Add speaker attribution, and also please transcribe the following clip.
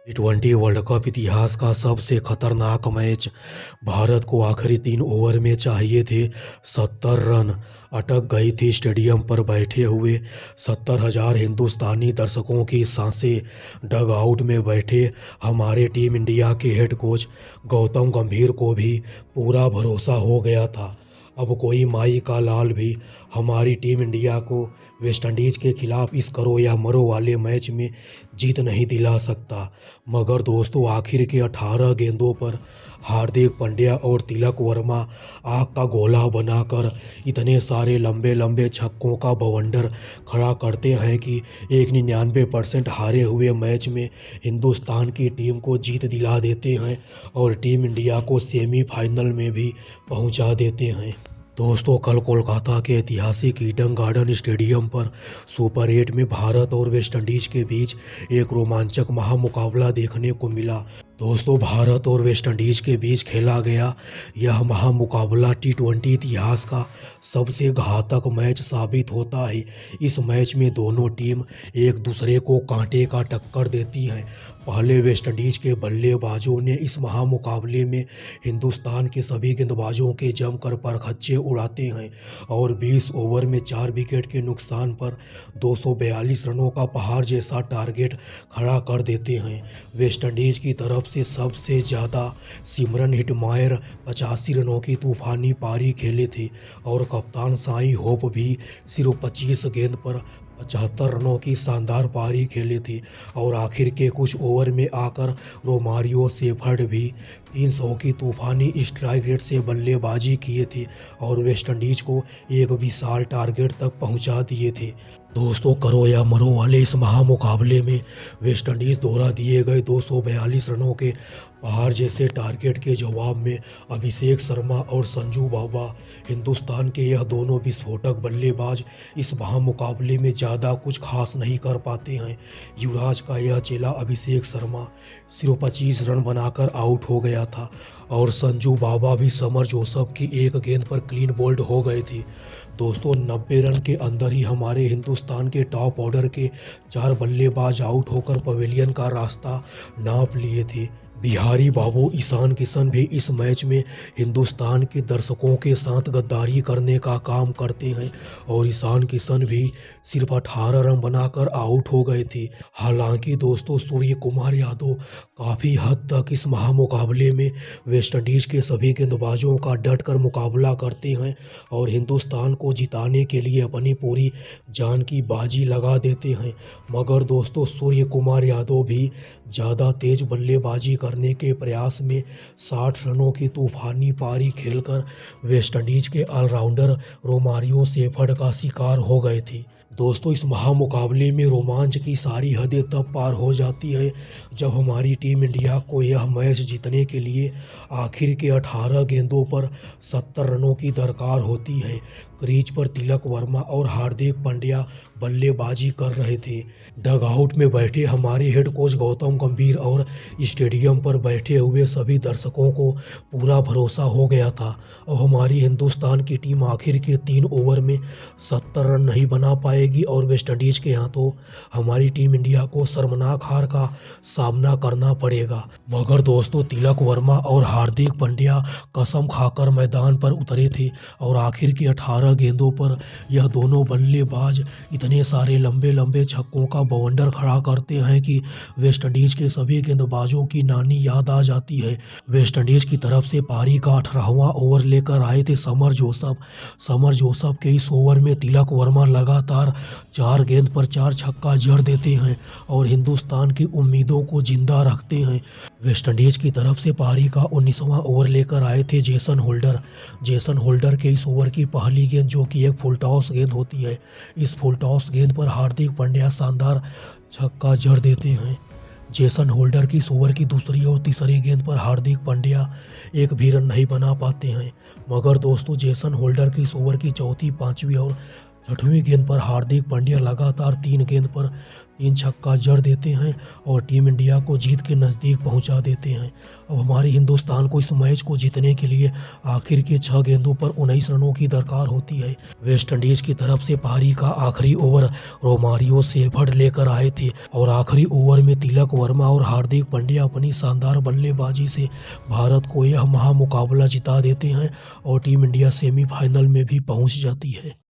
Speaker 1: टी20 world cup इतिहास का सबसे खतरनाक मैच। भारत को आखिरी 3 ओवर में चाहिए थे 70 रन। अटक गई थी स्टेडियम पर बैठे हुए 70,000 हिंदुस्तानी दर्शकों की सांसें। डग आउट में बैठे हमारे टीम इंडिया के हेड कोच गौतम गंभीर को भी पूरा भरोसा हो गया था, अब कोई माई का लाल भी हमारी टीम इंडिया को वेस्टइंडीज़ के खिलाफ इस करो या मरो वाले मैच में जीत नहीं दिला सकता। मगर दोस्तों, आखिर के 18 गेंदों पर हार्दिक पांड्या और तिलक वर्मा आग का गोला बनाकर इतने सारे लंबे लंबे छक्कों का बवंडर खड़ा करते हैं कि 99% हारे हुए मैच में हिंदुस्तान की टीम को जीत दिला देते हैं और टीम इंडिया को सेमीफाइनल में भी पहुंचा देते हैं। दोस्तों, कल कोलकाता के ऐतिहासिक ईडन गार्डन स्टेडियम पर सुपर 8 में भारत और वेस्टइंडीज़ के बीच एक रोमांचक महामुकाबला देखने को मिला। दोस्तों, भारत और वेस्टइंडीज़ के बीच खेला गया यह महामुकाबला टी20 इतिहास का सबसे घातक मैच साबित होता है। इस मैच में दोनों टीम एक दूसरे को कांटे का टक्कर देती हैं। पहले वेस्टइंडीज़ के बल्लेबाजों ने इस महामुकाबले में हिंदुस्तान के सभी गेंदबाजों के जमकर परखच्चे उड़ाते हैं और 20 ओवर में 4 विकेट के नुकसान पर 242 रनों का पहाड़ जैसा टारगेट खड़ा कर देते हैं। वेस्टइंडीज़ की तरफ से सबसे ज़्यादा सिमरन हिटमायर 85 रनों की तूफानी पारी खेले थे और कप्तान साई होप भी सिर्फ 25 गेंद पर 75 रनों की शानदार पारी खेले थे और आखिर के कुछ ओवर में आकर रोमारियो शेफर्ड भी 300 की तूफानी स्ट्राइक रेट से बल्लेबाजी किए थे और वेस्टइंडीज़ को एक विशाल टारगेट तक पहुंचा दिए थे। दोस्तों, करो या मरो वाले इस महामुकाबले में वेस्टइंडीज़ द्वारा दिए गए 242 रनों के पहाड़ जैसे टारगेट के जवाब में अभिषेक शर्मा और संजू बाबा, हिंदुस्तान के यह दोनों विस्फोटक बल्लेबाज इस महामुकाबले में ज़्यादा कुछ खास नहीं कर पाते हैं। युवराज का यह चेला अभिषेक शर्मा सिर्फ 25 रन बनाकर आउट हो गया था और संजू बाबा भी समर जोसफ की एक गेंद पर क्लीन बोल्ड हो गए थे। दोस्तों, 90 रन के अंदर ही हमारे हिंदुस्तान के टॉप ऑर्डर के 4 बल्लेबाज आउट होकर पवेलियन का रास्ता नाप लिए थे। बिहारी बाबू ईशान किशन भी इस मैच में हिंदुस्तान के दर्शकों के साथ गद्दारी करने का काम करते हैं और ईशान किशन भी सिर्फ 18 रन बनाकर आउट हो गए थे। हालांकि दोस्तों, सूर्य कुमार यादव काफ़ी हद तक इस महामुकाबले में वेस्टइंडीज़ के सभी गेंदबाजों का डटकर मुकाबला करते हैं और हिंदुस्तान को जिताने के लिए अपनी पूरी जान की बाजी लगा देते हैं। मगर दोस्तों, सूर्य कुमार यादव भी ज़्यादा तेज बल्लेबाजी करने के प्रयास में 60 रनों की तूफानी पारी खेलकर वेस्टइंडीज़ के ऑलराउंडर रोमारियो शेफर्ड का शिकार हो गए थे। दोस्तों, इस महामुकाबले में रोमांच की सारी हदें तब पार हो जाती है जब हमारी टीम इंडिया को यह मैच जीतने के लिए आखिर के 18 गेंदों पर 70 रनों की दरकार होती है। क्रीज पर तिलक वर्मा और हार्दिक पांड्या बल्लेबाजी कर रहे थे। डगआउट में बैठे हमारे हेड कोच गौतम गंभीर और स्टेडियम पर बैठे हुए सभी दर्शकों को पूरा भरोसा हो गया था और हमारी हिंदुस्तान की टीम आखिर के 3 ओवर में 70 रन नहीं बना पाएगी और वेस्टइंडीज़ के हाथों हमारी टीम इंडिया को शर्मनाक हार का सामना करना पड़ेगा। मगर दोस्तों, तिलक वर्मा और हार्दिक पांड्या कसम खाकर मैदान पर उतरे थे और आखिर के 18 गेंदों पर यह दोनों बल्लेबाज इतने सारे लंबे लंबे छक्कों का बवंडर खड़ा करते हैं कि वेस्टइंडीज़ के सभी गेंदबाजों की नानी याद आ जाती है। वेस्टइंडीज़ की तरफ से पारी का 18वां ओवर लेकर आए थे समर जोसफ के इस ओवर में तिलक वर्मा लगातार 4 गेंद पर 4 छक्का जड़ देते हैं और हिंदुस्तान की उम्मीदों को जिंदा रखते हैं। वेस्टइंडीज़ की तरफ से पारी का 19वां ओवर लेकर आए थे जेसन होल्डर के इस ओवर की पहली गेंद, जो कि एक फुल टॉस गेंद होती है, इस फुल टॉस गेंद पर हार्दिक पांड्या शानदार छक्का जड़ देते हैं। जेसन होल्डर की इस ओवर की दूसरी और तीसरी गेंद पर हार्दिक पांड्या एक भी रन नहीं बना पाते हैं। मगर दोस्तों, जेसन होल्डर की इस ओवर की चौथी, पांचवी और छठवीं गेंद पर हार्दिक पांड्या लगातार 3 गेंद पर 3 छक्का जड़ देते हैं और टीम इंडिया को जीत के नज़दीक पहुंचा देते हैं। अब हमारे हिंदुस्तान को इस मैच को जीतने के लिए आखिर के 6 गेंदों पर 19 रनों की दरकार होती है। वेस्ट इंडीज की तरफ से पारी का आखिरी ओवर रोमारियो सेफर्ड लेकर आए थे और आखिरी ओवर में तिलक वर्मा और हार्दिक पांड्या अपनी शानदार बल्लेबाजी से भारत को यह महामुकाबला जिता देते हैं और टीम इंडिया सेमीफाइनल में भी पहुंच जाती है।